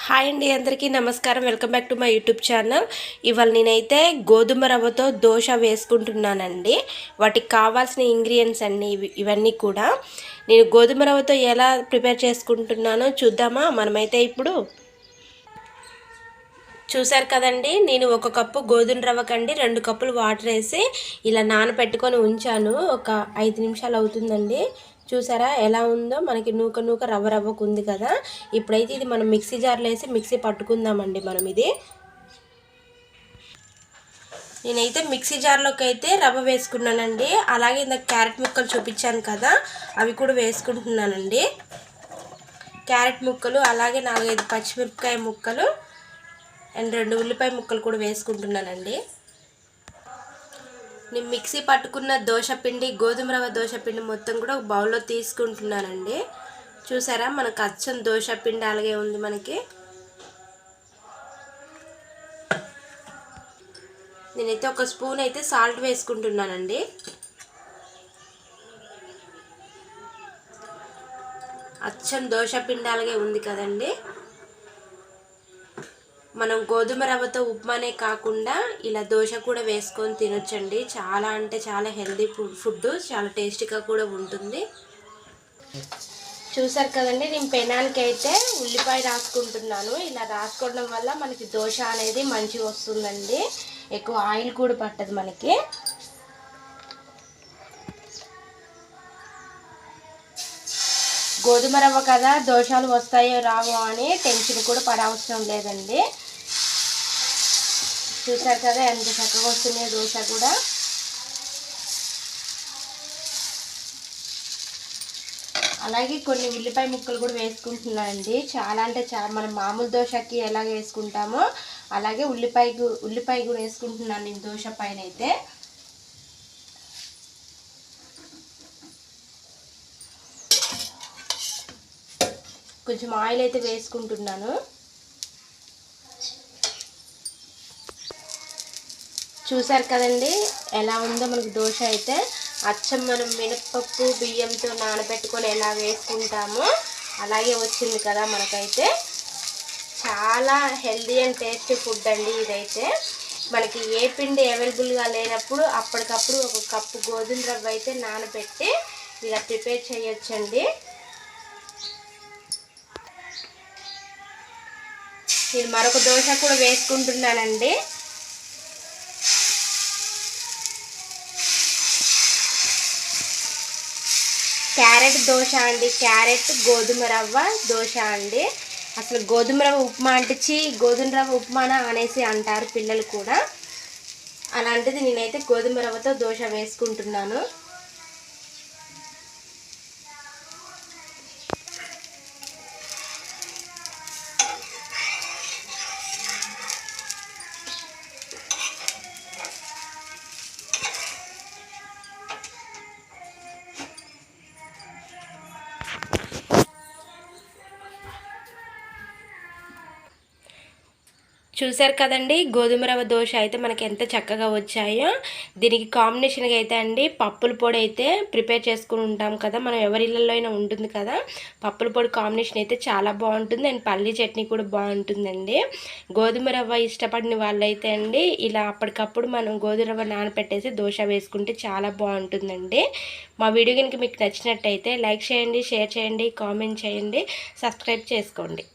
Hi అండి, అందరికీ నమస్కారం. Welcome back to my YouTube channel. ఇవాళ నేనైతే గోధుమ రవ్వతో దోశ వేసుకుంటున్నానండి. వాటికి కావాల్సిన ఇంగ్రీడియంట్స్ అన్నీ ఇవన్నీ కూడా నేను గోధుమ రవ్వతో ఎలా ప్రిపేర్ చేసుకుంటున్నానో చూద్దామా. మనమైతే ఇప్పుడు చూసారు కదండి, నేను 1 కప్పు గోధుమ రవ్వకండి 2 కప్పులు వాటర్ వేసి ఇలా నానబెట్టుకొని ఉంచాను. ఒక 5 నిమిషాలు అవుతుందండి. చూసారా ఎలా ఉందో, మనకి నూక నూక రవ్వకు ఉంది కదా. ఇప్పుడైతే ఇది మనం మిక్సీ జార్లో వేసి మిక్సీ పట్టుకుందామండి. మనం ఇది నేనైతే మిక్సీ జార్లోకి అయితే రవ్వ వేసుకున్నానండి. అలాగే ఇందాక క్యారెట్ ముక్కలు చూపించాను కదా, అవి కూడా వేసుకుంటున్నానండి. క్యారెట్ ముక్కలు, అలాగే 4-5 పచ్చిమిరపకాయ ముక్కలు అండ్ 2 ఉల్లిపాయ ముక్కలు కూడా వేసుకుంటున్నానండి. నేను మిక్సీ పట్టుకున్న దోశపిండి, గోధుమ రవ్వ దోశపిండి మొత్తం కూడా ఒక బౌల్లో తీసుకుంటున్నానండి. చూసారా, మనకు అచ్చం దోశపిండి అలాగే ఉంది మనకి. నేనైతే 1 స్పూన్ అయితే సాల్ట్ వేసుకుంటున్నానండి. అచ్చం దోశపిండి అలాగే ఉంది కదండి. మనం గోధుమ రవ్వతో ఉప్మానే కాకుండా ఇలా దోశ కూడా వేసుకొని తినొచ్చండి. చాలా అంటే చాలా హెల్దీ ఫుడ్, చాలా టేస్టీగా కూడా ఉంటుంది. చూసారు కదండి, నేను పెనానికి అయితే ఉల్లిపాయ రాసుకుంటున్నాను. ఇలా రాసుకోవడం వల్ల మనకి దోశ అనేది మంచిగా వస్తుందండి. ఎక్కువ ఆయిల్ కూడా పట్టదు మనకి. గోధుమ రవ్వ కదా, దోశలు వస్తాయో రావో అని టెన్షన్ కూడా పడవసరం లేదండి. చూసారు కదా ఎంత చక్కగా వస్తున్నాయో దోశ కూడా. అలాగే కొన్ని ఉల్లిపాయ ముక్కలు కూడా వేసుకుంటున్నానండి. చాలా అంటే చాలా, మనం మామూలు దోశకి ఎలా వేసుకుంటామో అలాగే ఉల్లిపాయ కూడా వేసుకుంటున్నాను నేను దోశ పైన అయితే. కొంచెం ఆయిల్ అయితే వేసుకుంటున్నాను. చూసారు కదండి ఎలా ఉందో మనకు దోశ అయితే. అచ్చం మనం మినపప్పు బియ్యంతో నానబెట్టుకొని ఎలా వేసుకుంటామో అలాగే వచ్చింది కదా మనకైతే. చాలా హెల్దీ అండ్ టేస్టీ ఫుడ్ అండి ఇదైతే. మనకి ఏ పిండి అవైలబుల్గా లేనప్పుడు అప్పటికప్పుడు 1 కప్పు గోధుమ రవ్వ అయితే నానబెట్టి ఇలా ప్రిపేర్ చేయొచ్చండి. నేను మరొక దోశ కూడా వేసుకుంటున్నానండి. క్యారెట్ దోశ అండి, క్యారెట్ గోధుమ రవ్వ దోశ అండి. అసలు గోధుమ రవ్వ ఉప్మా అంటే గోధుమ రవ్వ ఉప్మానా అనేసి అంటారు పిల్లలు కూడా. అలాంటిది నేనైతే గోధుమ రవ్వతో దోశ వేసుకుంటున్నాను. చూసారు కదండి, గోధుమ రవ్వ దోశ అయితే మనకి ఎంత చక్కగా వచ్చాయో. దీనికి కాంబినేషన్గా అయితే అండి పప్పుల పొడి అయితే ప్రిపేర్ చేసుకుని ఉంటాం కదా, మనం ఎవరి ఇళ్ళల్లో అయినా ఉంటుంది కదా. పప్పుల పొడి కాంబినేషన్ అయితే చాలా బాగుంటుంది. అండ్ పల్లీ చట్నీ కూడా బాగుంటుందండి. గోధుమ రవ్వ ఇష్టపడిన వాళ్ళైతే అండి ఇలా అప్పటికప్పుడు మనం గోధుమ రవ్వ నానపెట్టేసి దోశ వేసుకుంటే చాలా బాగుంటుందండి. మా వీడియో కనుక మీకు నచ్చినట్టయితే లైక్ చేయండి, షేర్ చేయండి, కామెంట్ చేయండి, సబ్స్క్రైబ్ చేసుకోండి.